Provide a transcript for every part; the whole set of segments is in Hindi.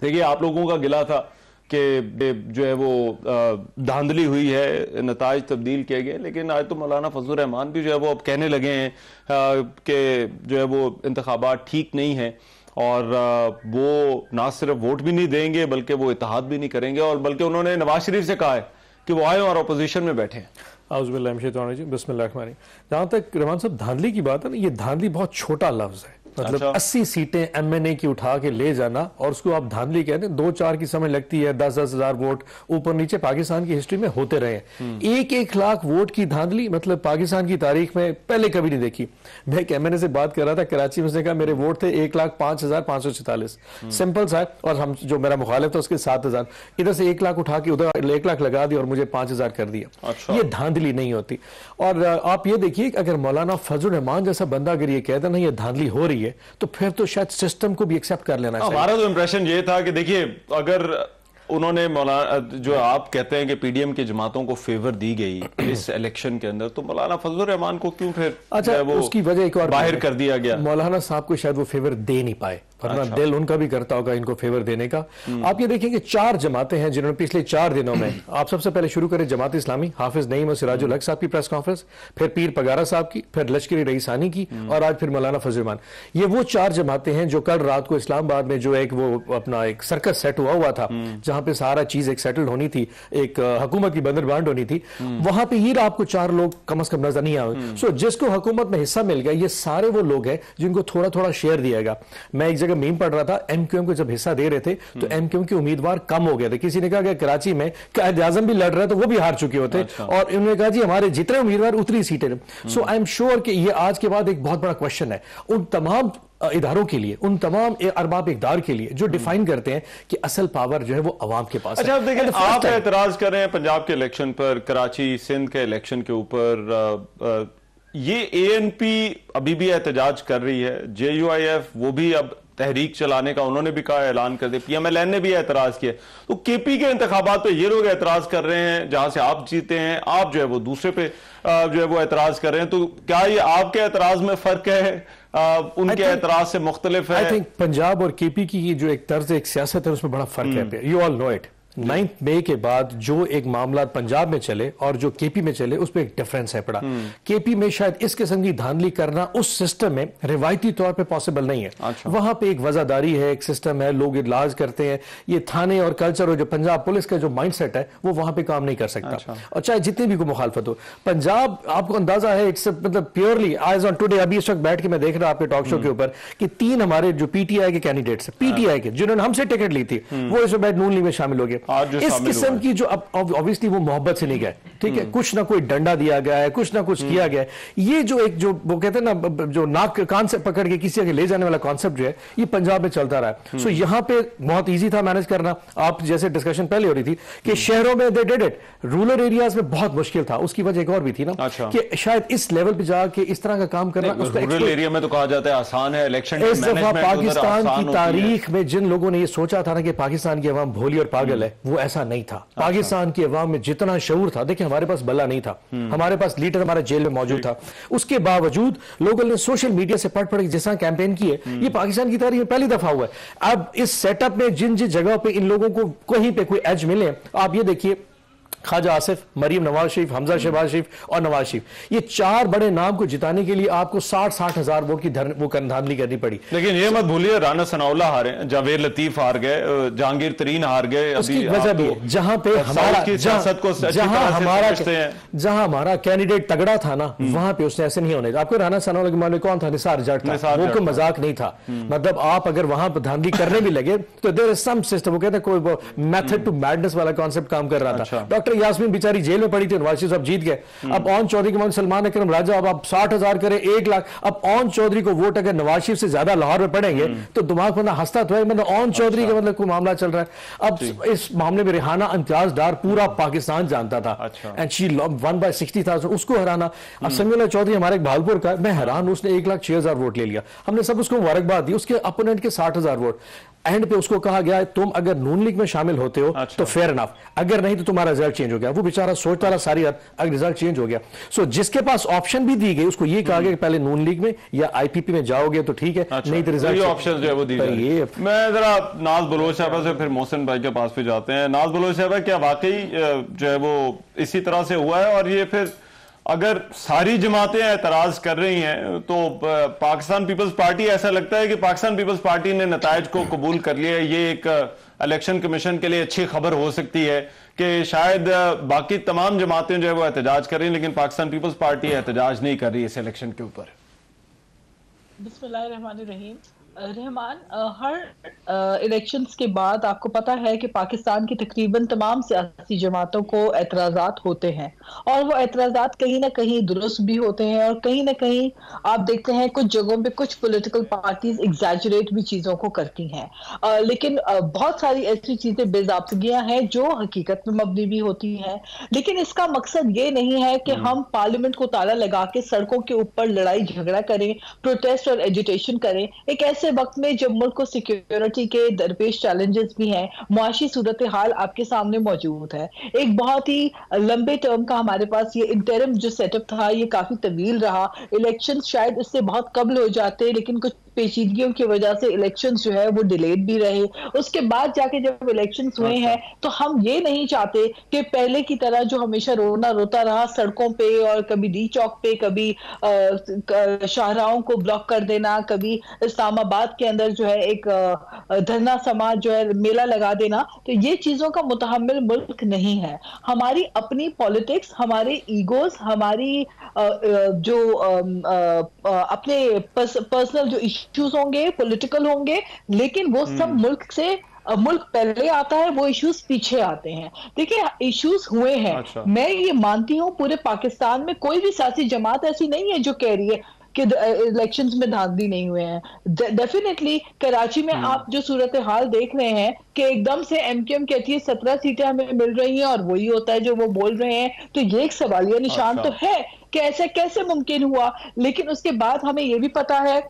देखिए, आप लोगों का गिला था कि जो है वो धांधली हुई है, नताज तब्दील किए गए, लेकिन आज तो मौलाना फजलुर रहमान भी जो है वो अब कहने लगे हैं कि जो है वो इंतखाबात ठीक नहीं है और वो ना सिर्फ वोट भी नहीं देंगे बल्कि वो इत्तेहाद भी नहीं करेंगे, और बल्कि उन्होंने नवाज शरीफ से कहा है कि वो आए और अपोजिशन में बैठे हैं। बिस्मिल्लाह। जहां तक रहमान साहब धांधली की बात है ना, ये धांधली बहुत छोटा लफ्ज है, मतलब 80 सीटें एमएनए की उठा के ले जाना और उसको आप धांधली कहते हैं। 2-4 की समझ लगती है, 10-10 हजार वोट ऊपर नीचे पाकिस्तान की हिस्ट्री में होते रहे हैं। 1-1 लाख वोट की धांधली मतलब पाकिस्तान की तारीख में पहले कभी नहीं देखी। मैं एक एमएनए से बात कर रहा था कराची में, उसने कहा मेरे वोट थे 1,05,546, सिंपल सा है, और हम जो मेरा मुखालिफ था उसके 7,000, इधर से 1 लाख उठा के उधर 1 लाख लगा दिया और मुझे 5,000 कर दिया। ये धांधली नहीं होती। और आप ये देखिए अगर मौलाना फजलुर रहमान जैसा बंदा अगर ये कहता ना ये धांधली हो रही है तो फिर तो शायद सिस्टम को भी एक्सेप्ट कर लेना चाहिए। हमारा तो इंप्रेशन ये था कि देखिए, अगर उन्होंने मौलाना जो आप कहते हैं कि पीडीएम की जमातों को फेवर दी गई इस इलेक्शन के अंदर, तो मौलाना फजलुर रहमान को क्यों फिर वो उसकी वजह एक और बाहर कर दिया गया? मौलाना साहब को शायद वो फेवर दे नहीं पाए, वरना दिल उनका भी करता होगा इनको फेवर देने का। आप ये देखेंगे 4 जमातें हैं जिन्होंने पिछले 4 दिनों में, आप सबसे पहले शुरू करें जमात इस्लामी, हाफिज नईम और सिराजुल हक साहब की प्रेस कॉन्फ्रेंस, फिर पीर पगारा साहब की, फिर लश्करी रईसानी की, और आज फिर मौलाना फजलुर रहमान। ये वो 4 जमातें हैं जो कल रात को इस्लामाबाद में जो एक वो अपना एक सर्कस सेट हुआ था, जहां पे सारा चीज एक सेटल होनी थी, एक हुकूमत की बंदरबांट होनी थी, वहां पे ही आपको 4 लोग कम से कम नजर नहीं आए। सो जिसको हुकूमत में हिस्सा मिल गया, ये सारे वो लोग हैं जिनको थोड़ा थोड़ा शेयर दिया गया। मैं एक जगह मीम पढ़ रहा था, एमक्यूएम को जब हिस्सा दे रहे थे तो एमक्यूएम के उम्मीदवार कम हो गए थे। किसी ने कहा कि कराची में कायद आजम भी लड़ रहे तो वो भी हार चुके होते, और इन्होंने कहा जी हमारे जितने उम्मीदवार उतनी सीटें। सो आई एम श्योर कि ये आज के बाद एक बहुत बड़ा क्वेश्चन है उन तमाम इदारों के लिए, उन तमाम अरबाब इक़दार के लिए जो डिफाइन करते हैं कि असल पावर जो है वो अवाम के पास है। अच्छा, देखिए, आप एतराज कर रहे हैं पंजाब के इलेक्शन पर, कराची सिंध के इलेक्शन के ऊपर, ये एएनपी अभी भी एहतजाज कर रही है, जेयूआईएफ वो भी अब तहरीक चलाने का उन्होंने भी कहा, ऐलान कर दिया, पीएमएलएन ने भी एतराज किया। तो केपी के इंतखाबात पे ये लोग एतराज कर रहे हैं जहां से आप जीते हैं, आप जो है वो दूसरे पे जो है वो एतराज कर रहे हैं। तो क्या ये आपके एतराज में फर्क है, उनके एतराज से मुख्तलिफ है? आई थिंक पंजाब और केपी की जो एक तर्ज एक सियासत है उसमें बड़ा फर्क है। You all know it. 9 मई के बाद जो एक मामला पंजाब में चले और जो केपी में चले उसमें एक डिफरेंस है पड़ा। केपी में शायद इस किस्म की धांधली करना उस सिस्टम में रिवायती तौर पे पॉसिबल नहीं है। वहां पे एक वजादारी है, एक सिस्टम है, लोग इलाज करते हैं। ये थाने और कल्चर और जो पंजाब पुलिस का जो माइंडसेट है वो वहां पे काम नहीं कर सकता। और चाहे जितनी भी कोई मुखालफत हो, पंजाब आपको अंदाजा है इट्स मतलब प्योरली आज ऑन टुडे, अभी इस वक्त बैठ के मैं देख रहा आपके टॉक शो के ऊपर कि 3 हमारे जो पीटीआई के कैंडिडेट्स पीटीआई के जिन्होंने हमसे टिकट ली थी वो इस वक्त नून लीग में शामिल हो गए। इस किस्म की जो ऑब्वियसली वो मोहब्बत से नहीं गए, ठीक है, कुछ ना कोई डंडा दिया गया है, कुछ ना कुछ किया गया है। ये जो एक जो वो कहते हैं ना जो नाक कान से पकड़ के किसी आगे ले जाने वाला कॉन्सेप्ट जो है ये पंजाब में चलता रहा है। सो यहां पे बहुत इजी था मैनेज करना। आप जैसे डिस्कशन पहले हो रही थी कि शहरों में they did it, rural areas में बहुत मुश्किल था। उसकी वजह एक और भी थी ना कि शायद इस लेवल पे जाके इस तरह का काम करना, रूरल एरिया में तो कहा जाता है आसान है इलेक्शन। इस दफा पाकिस्तान की तारीख में जिन लोगों ने ये सोचा था ना कि पाकिस्तान की अवाम भोली और पागल है, वो ऐसा नहीं था। पाकिस्तान की अवाम में जितना शऊर था, देखिए हमारे पास बल्ला नहीं था, हमारे पास लीडर हमारे जेल में मौजूद था, उसके बावजूद लोगों ने सोशल मीडिया से पढ़ के जिस तरह कैंपेन किए, ये पाकिस्तान की तारीख में पहली दफा हुआ है। अब इस सेटअप में जिन जिन जगह पे इन लोगों को कहीं पे कोई एज मिले, आप ये देखिए ख्वाजा आसिफ, मरीम नवाज शरीफ, हमजा शहबाज शरीफ और नवाज शरीफ, ये 4 बड़े नाम को जिताने के लिए आपको 60-60 हजार वोट की धांधली करनी पड़ी। लेकिन ये मत भूलिए राना सनाउल्लाह हारे, जावेद लतीफ हार गए, जहांगीर तरीन हार गए। उसकी वजह भी है जहां पे जहां हमारा कैंडिडेट तगड़ा था ना, वहां पे उसने ऐसे नहीं होने। आपको राना सनाउल्लाह के मामले कौन था? निसार जट था, वो कोई मजाक नहीं था। मतलब आप अगर वहां पर धांधली करने भी लगे तो देयर इज सम सिस्टम, वो कहते हैं कोई मेथड टू मैडनेस वाला कॉन्सेप्ट काम कर रहा था। डॉक्टर यास्मीन बेचारी जेल में पड़ी थी, नवाज शरीफ साहब जीत गए। अब ओन चौधरी के सलमान अकरम राजा, अब आप 60,000 करें 1 लाख, अब ओन चौधरी को वोट अगर नवाज शरीफ से ज्यादा लाहौर में पड़ेंगे तो दिमाग बंदा हंसता तो है, मतलब ओन चौधरी का मतलब कोई मामला चल रहा है। अब इस मामले में रिहाना इम्तियाज डार पूरा पाकिस्तान जानता था एंड शी वन बाय 60,000, उसको हराना। अब समीउल्लाह चौधरी हमारे भागलपुर का, मैं हैरान, उसने 1,06,000 वोट ले लिया। हमने सब उसको मुबारकबाद दी, उसके अपोनेंट के 60,000 वोट। एंड पे उसको कहा गया तुम अगर नून लीग में शामिल होते हो तो फेयर इनफ, अगर नहीं तो तुम्हारा रिजल्ट चेंज चेंज हो गया, वो बेचारा सोचता रहा सारी रात, अगर रिजल्ट चेंज हो गया। सो जिसके पास ऑप्शन भी दी गई उसको ये कहा गया कि पहले नून लीग में या आईपीपी में जाओगे तो ठीक है, नहीं तो रिजल्ट ऑप्शन जो है वो दी जाए। मैं जरा नाज बलोच साहबा से फिर मोहसिन भाई के पास भी जाते हैं। नाज बलोच साहबा, क्या वाकई जो है वो इसी तरह से हुआ है, और ये फिर अगर सारी जमातें एतराज कर रही हैं तो पाकिस्तान पीपल्स पार्टी, ऐसा लगता है कि पाकिस्तान पीपल्स पार्टी ने नताइज को कबूल कर लिया है, ये एक इलेक्शन कमीशन के लिए अच्छी खबर हो सकती है कि शायद बाकी तमाम जमातें जो है वो एहतजाज कर रही हैं लेकिन पाकिस्तान पीपल्स पार्टी एहतजाज नहीं कर रही इस इलेक्शन के ऊपर। बिस्मिल्लाहिर्रहमानिर्रहीम। रहमान, हर इलेक्शंस के बाद आपको पता है कि पाकिस्तान की तकरीबन तमाम सियासी जमातों को एतराज़ात होते हैं, और वो एतराज़ात कहीं ना कहीं दुरुस्त भी होते हैं, और कहीं ना कहीं आप देखते हैं कुछ जगहों पे कुछ पॉलिटिकल पार्टीज एग्जैजरेट भी चीज़ों को करती हैं, लेकिन बहुत सारी ऐसी चीज़ें बेज़ाब्तगियां हैं जो हकीकत में मबनी भी होती हैं। लेकिन इसका मकसद ये नहीं है कि हम पार्लियामेंट को ताला लगा के सड़कों के ऊपर लड़ाई झगड़ा करें, प्रोटेस्ट और एजिटेशन करें, एक ऐसे वक्त में जब मुल्क को सिक्योरिटी के दरपेश चैलेंजेस भी हैं, मुआशी सूरत हाल आपके सामने मौजूद है। एक बहुत ही लंबे टर्म का हमारे पास ये इंटरिम जो सेटअप था ये काफी तवील रहा। इलेक्शन शायद इससे बहुत कबल हो जाते, लेकिन कुछ पेचीदगियों की वजह से इलेक्शंस जो है वो डिलेड भी रहे। उसके बाद जाके जब इलेक्शंस हुए हैं तो हम ये नहीं चाहते कि पहले की तरह जो हमेशा रोना रोता रहा सड़कों पे, और कभी डी चौक पे, कभी शाहराहों को ब्लॉक कर देना, कभी इस्लामाबाद के अंदर जो है एक धरना समाज जो है मेला लगा देना, तो ये चीजों का मुतहम्मिल मुल्क नहीं है। हमारी अपनी पॉलिटिक्स, हमारे ईगोज, हमारी जो अपने पर्सनल जो इश्यूज होंगे, पॉलिटिकल होंगे, लेकिन वो सब मुल्क पहले आता है, वो इश्यूज पीछे आते हैं। देखिए इश्यूज हुए हैं। अच्छा। मैं ये मानती हूं पूरे पाकिस्तान में कोई भी सियासी जमात ऐसी नहीं है जो कह रही है कि इलेक्शंस में धांधली नहीं हुए हैं। डेफिनेटली कराची में आप जो सूरत हाल देख रहे हैं कि एकदम से एमक्यूएम कहती है 17 सीटें हमें मिल रही हैं और वही होता है जो वो बोल रहे हैं, तो ये एक सवालिया निशान तो है कि ऐसा कैसे मुमकिन हुआ। लेकिन उसके बाद हमें यह भी पता है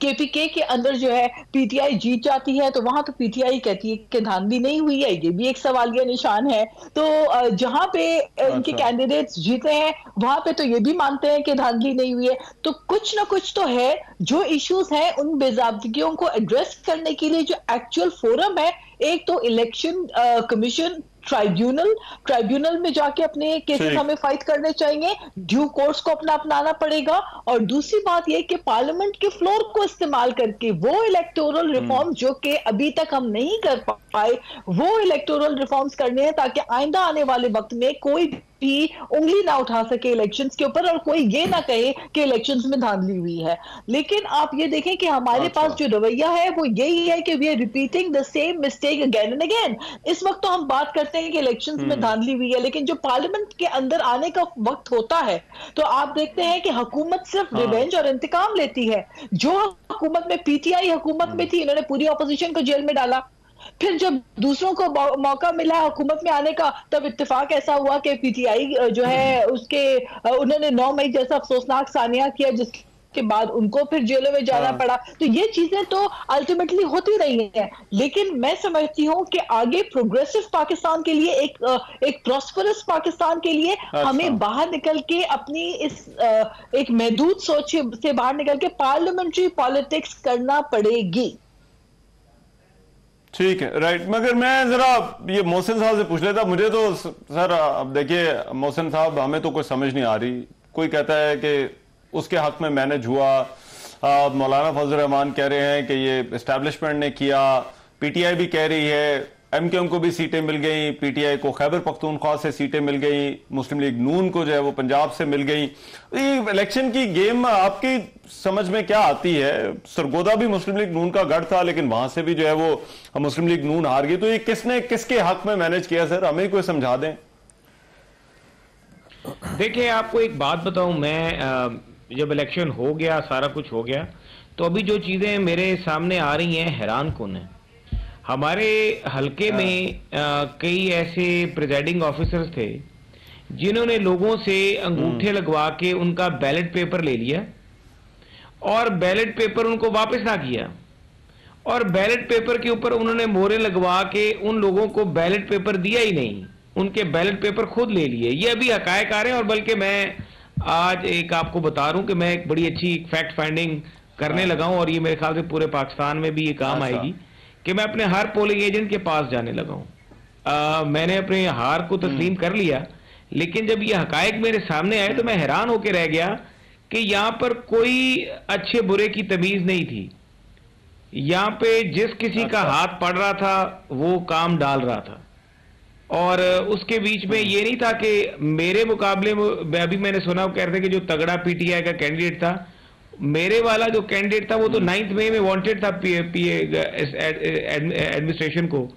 केपीके के अंदर जो है पीटीआई जीत जाती है, तो वहां तो पीटीआई कहती है कि धांधली नहीं हुई है, ये भी एक सवालिया निशान है। तो जहां पे इनके कैंडिडेट्स जीते हैं वहां पे तो ये भी मानते हैं कि धांधली नहीं हुई है। तो कुछ ना कुछ तो है। जो इश्यूज हैं उन बेजाब्तगियों को एड्रेस करने के लिए जो एक्चुअल फोरम है, एक तो इलेक्शन कमीशन ट्राइब्यूनल में जाके अपने केसेस हमें फाइट करने चाहिए, ड्यू कोर्स को अपनाना पड़ेगा, और दूसरी बात यह कि पार्लियामेंट के फ्लोर को इस्तेमाल करके वो इलेक्टोरल रिफॉर्म जो कि अभी तक हम नहीं कर पाए, वो इलेक्टोरल रिफॉर्म्स करने हैं ताकि आइंदा आने वाले वक्त में कोई भी उंगली ना उठा सके इलेक्शंस के ऊपर और कोई ये ना कहे कि इलेक्शंस में धांधली हुई है। लेकिन आप ये देखें कि हमारे पास जो रवैया है वो यही है कि we are repeating the same mistake again and again. इस वक्त तो हम बात करते हैं कि इलेक्शंस में धांधली हुई है, लेकिन जो पार्लियामेंट के अंदर आने का वक्त होता है तो आप देखते हैं कि हुकूमत सिर्फ रिवेंज और इंतकाम लेती है। जो हुकूमत में पीटीआई हुकूमत में थी, इन्होंने पूरी ऑपोजिशन को जेल में डाला। फिर जब दूसरों को मौका मिला हुकूमत में आने का, तब इत्तेफाक ऐसा हुआ कि पीटीआई जो है उसके उन्होंने 9 मई जैसा अफसोसनाक सानिया किया, जिसके बाद उनको फिर जेलों में जाना पड़ा। तो ये चीजें तो अल्टीमेटली होती रही हैं, लेकिन मैं समझती हूँ कि आगे प्रोग्रेसिव पाकिस्तान के लिए, एक प्रॉस्परस पाकिस्तान के लिए हमें बाहर निकल के अपनी इस एक महदूद सोच से बाहर निकल के पार्लियामेंट्री पॉलिटिक्स करना पड़ेगी। ठीक है, राइट। मगर मैं जरा ये मोहसिन साहब से पूछ लेता। मुझे तो सर अब देखिए मोहसिन साहब, हमें तो कुछ समझ नहीं आ रही। कोई कहता है कि उसके हक में मैनेज हुआ, मौलाना फजल रहमान कह रहे हैं कि ये एस्टैब्लिशमेंट ने किया, पीटीआई भी कह रही है, एमक्यूएम को भी सीटें मिल गई, पीटीआई को खैबर पख्तूनख्वा से सीटें मिल गई, मुस्लिम लीग नून को जो है वो पंजाब से मिल गई। ये इलेक्शन की गेम आपकी समझ में क्या आती है? सरगोदा भी मुस्लिम लीग नून का गढ़ था, लेकिन वहां से भी जो है वो मुस्लिम लीग नून हार गई। तो ये किसने किसके हक में मैनेज किया सर? हमें कोई समझा दें। देखिए आपको एक बात बताऊं, मैं जब इलेक्शन हो गया, सारा कुछ हो गया, तो अभी जो चीजें मेरे सामने आ रही हैं हैरान कौन है। हमारे हलके में कई ऐसे प्रिजाइडिंग ऑफिसर्स थे जिन्होंने लोगों से अंगूठे लगवा के उनका बैलेट पेपर ले लिया और बैलेट पेपर उनको वापस ना किया, और बैलेट पेपर के ऊपर उन्होंने मोहरें लगवा के उन लोगों को बैलेट पेपर दिया ही नहीं। उनके बैलेट पेपर खुद ले लिए। ये अभी हकायक आ रहे हैं, और बल्कि मैं आज एक आपको बता रहा हूं कि मैं एक बड़ी अच्छी फैक्ट फाइंडिंग करने लगा हूं, और ये मेरे ख्याल से पूरे पाकिस्तान में भी ये काम आएगी, कि मैं अपने हर पोलिंग एजेंट के पास जाने लगा हूं। मैंने अपने हार को तस्लीम कर लिया, लेकिन जब ये हकायक मेरे सामने आए तो मैं हैरान होकर रह गया कि यहां पर कोई अच्छे बुरे की तमीज नहीं थी। यहां पे जिस किसी का हाथ पड़ रहा था वो काम डाल रहा था, और उसके बीच में ये नहीं था कि मेरे मुकाबले में, अभी मैंने सुना वो कह रहे थे कि जो तगड़ा पीटीआई का कैंडिडेट था, मेरे वाला जो कैंडिडेट था वो तो 9 मई में वांटेड था पीए एडमिनिस्ट्रेशन को,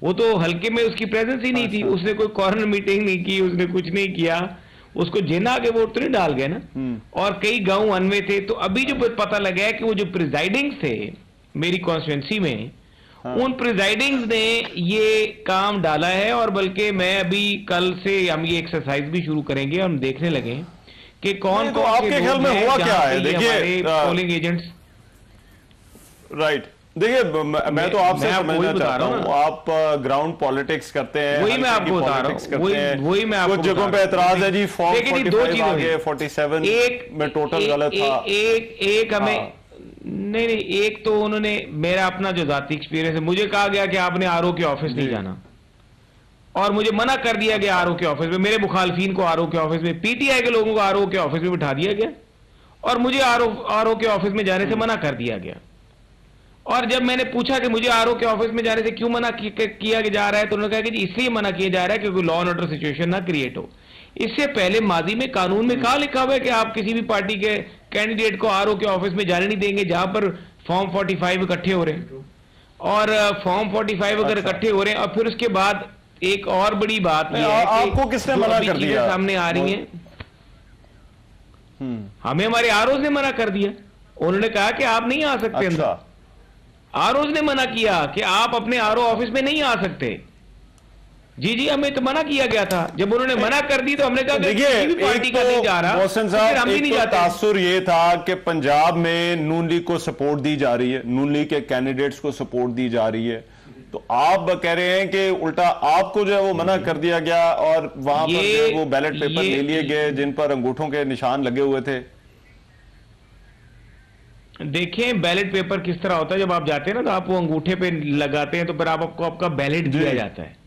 वो तो हल्के में उसकी प्रेजेंस ही नहीं थी, उसने कोई कॉर्नर मीटिंग नहीं की, उसने कुछ नहीं किया, उसको जिन्ना के वोट तो नहीं डाल गए ना, और कई गांव अनवे थे। तो अभी जो पता लगा है कि वो जो प्रिजाइडिंग थे मेरी कॉन्स्टिट्यूंसी में, उन प्रिजाइडिंग्स ने ये काम डाला है, और बल्कि मैं अभी कल से हम ये एक्सरसाइज भी शुरू करेंगे, हम देखने लगे कि कौन तो आपके ख्याल में हुआ क्या है? देखिए पोलिंग एजेंट्स, राइट, देखिए मैं तो आपसे समझना चाहता हूँ, आप ग्राउंड पॉलिटिक्स करते हैं, वही मैं आपको बता रहा हूँ, वही मैं आपको कुछ जगहों पे एतराज है जी, फॉर्म 45 आगे 47 में टोटल गलत था। एक हमें नहीं, एक तो उन्होंने, मेरा अपना जो जाती एक्सपीरियंस है, मुझे कहा गया कि आपने आरओ के ऑफिस नहीं जाना, और मुझे मना कर दिया गया आरओ के ऑफिस में, मेरे मुखालफिन को आरओ के ऑफिस में, पीटीआई के लोगों को आरओ के ऑफिस में बिठा दिया गया, और मुझे आरओ के ऑफिस में जाने से मना कर दिया गया। और जब मैंने पूछा कि मुझे आरओ के ऑफिस में जाने से क्यों मना किया जा रहा है, तो उन्होंने कहा कि इसलिए मना किया जा रहा है क्योंकि लॉ एंड ऑर्डर सिचुएशन ना क्रिएट हो। इससे पहले माजी में कानून में कहा लिखा हुआ है कि आप किसी भी पार्टी के कैंडिडेट को आरओ के ऑफिस में जाने नहीं देंगे जहां पर फॉर्म 45 इकट्ठे हो रहे हैं, और फॉर्म 45 अगर इकट्ठे हो रहे हैं, और फिर उसके बाद एक और बड़ी बात यह है कि आपको किसने मना कर दिया? सामने आ रही है, हमें हमारे आरओ ने मना कर दिया, उन्होंने कहा कि आप नहीं आ सकते अंदर। आरओ ने मना किया कि आप अपने आरओ ऑफिस में नहीं आ सकते। जी, हमें तो मना किया गया था, जब उन्होंने मना कर दी तो हमने कहा देखिए, पार्टी का नहीं जा रहा, मोहसिन साहब, एक तो तासुर ये था कि पंजाब में नून लीग को सपोर्ट दी जा रही है, नून लीग के कैंडिडेट्स को सपोर्ट दी जा रही है, तो आप कह रहे हैं कि उल्टा आपको जो है वो मना कर दिया गया, और वहां पर वो बैलेट पेपर ले लिए गए जिन पर अंगूठों के निशान लगे हुए थे। देखें, बैलेट पेपर किस तरह होता है, जब आप जाते हैं ना तो आप वो अंगूठे पे लगाते हैं, तो फिर आपको आपका बैलेट दिया जाता है,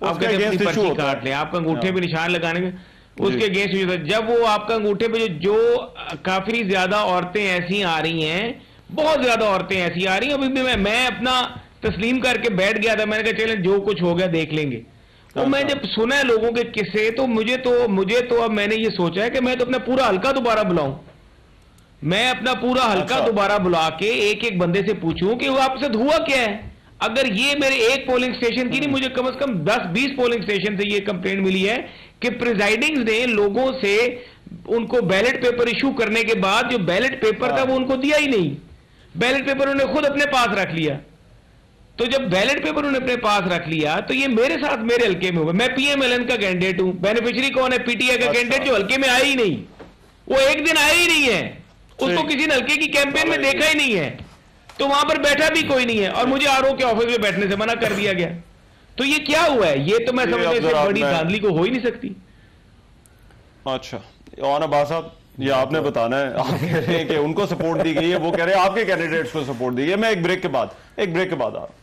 आपके अपनी पर्ची काट लें, आपका अंगूठे पे निशान लगाने में उसके अगेंस्ट होता है। जब वो आपका अंगूठे पे जो काफी ज्यादा औरतें ऐसी आ रही हैं, बहुत ज्यादा औरतें ऐसी आ रही हैं, अभी भी मैं अपना तस्लीम करके बैठ गया था, मैंने कहा चलें जो कुछ हो गया देख लेंगे। और मैं जब सुना है लोगों के किस्से, तो मुझे तो अब मैंने ये सोचा है कि मैं तो अपना पूरा हल्का दोबारा बुलाऊं, मैं अपना पूरा हल्का दोबारा बुला के एक एक बंदे से पूछूं कि वो आपसे हुआ क्या है। अगर ये मेरे एक पोलिंग स्टेशन की नहीं, मुझे कम से कम 10-20 पोलिंग स्टेशन से ये कंप्लेंट मिली है कि प्रिजाइडिंग ने लोगों से उनको बैलेट पेपर इशू करने के बाद जो बैलेट पेपर था वो उनको दिया ही नहीं, बैलेट पेपर उन्होंने खुद अपने पास रख लिया। तो जब बैलेट पेपर उन्होंने अपने पास रख लिया तो ये मेरे साथ मेरे हल्के में हुआ। मैं पीएमएलएन का कैंडिडेट हूं, बेनिफिशियरी कौन है? पीटीआई का कैंडिडेट जो हल्के में आया ही नहीं, वो एक दिन आया ही नहीं है, उसको किसी ने हल्के की कैंपेन में देखा ही नहीं है, तो वहां पर बैठा भी कोई नहीं है, और मुझे आरओ के ऑफिस में बैठने से मना कर दिया गया। तो ये क्या हुआ है? ये तो मैं समझता हूं बड़ी धांधली को हो ही नहीं सकती। अच्छा, और अब्बास साहब, ये आपने बताना है, आप कह रहे हैं कि उनको सपोर्ट दी गई है, वो कह रहे हैं आपके कैंडिडेट्स को सपोर्ट दी गई है। मैं एक ब्रेक के बाद आ रहा हूं।